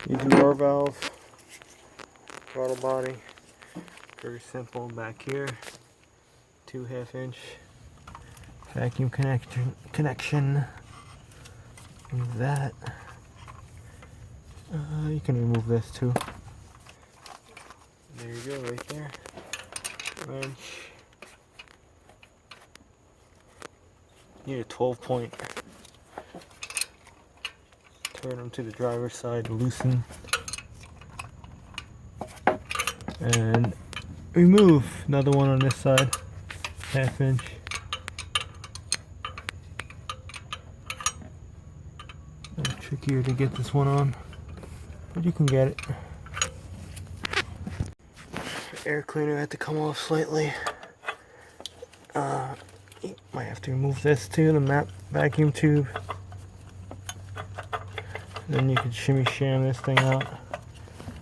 EGR valve, throttle body, very simple. Back here, 2 1/2-inch vacuum connection. Remove that. You can remove this too. There you go, right there. Wrench. Need a 12-point. Turn them to the driver's side, loosen, and remove. Another one on this side, 1/2-inch. A little trickier to get this one on, but you can get it. Air cleaner had to come off slightly. Might have to remove this too, the vacuum tube. Then you can shimmy sham this thing out.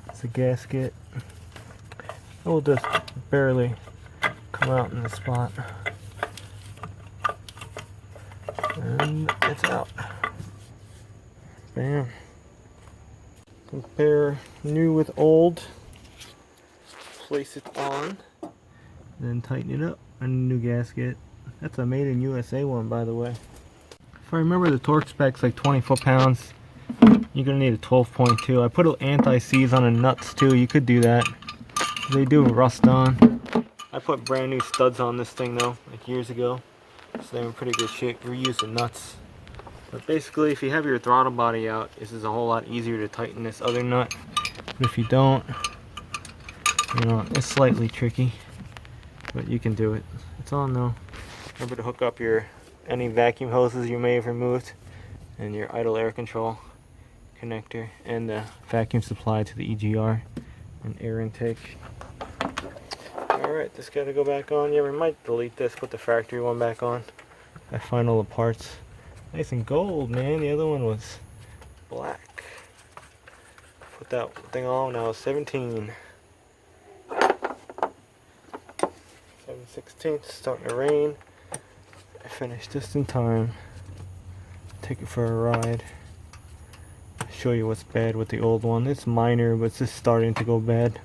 It's a gasket. It will just barely come out in the spot. And it's out. Bam. Compare new with old. Place it on. Then tighten it up. And a new gasket. That's a made in USA one, by the way. If I remember the torque specs, like 20 foot-pounds. You're gonna need a 12.2. I put anti-seize on the nuts too. You could do that. They do rust on. I put brand new studs on this thing though, like years ago. So they're in pretty good shape. Reuse the nuts. But basically, if you have your throttle body out, this is a whole lot easier to tighten this other nut. But if you don't, you know, it's slightly tricky. But you can do it. It's on though. Remember to hook up any vacuum hoses you may have removed, and your idle air control connector, and the vacuum supply to the EGR and air intake. Alright, this got to go back on. Yeah, we might delete this, put the factory one back on. I find all the parts nice and gold, man. The other one was black. Put that thing on when I was 17. 7/16, starting to rain. I finished just in time. Take it for a ride. Show you what's bad with the old one. It's minor, but it's just starting to go bad.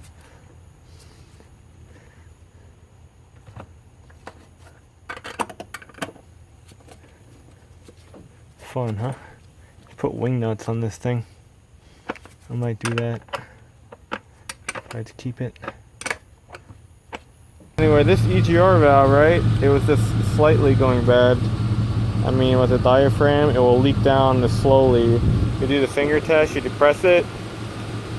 Fun, huh? Put wing nuts on this thing. I might do that. Try to keep it. Anyway, this EGR valve, right? It was just slightly going bad. I mean, with the diaphragm, it will leak down slowly. You do the finger test, you depress it,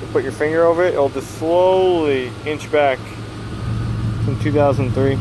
you put your finger over it, it'll just slowly inch back. From 2003.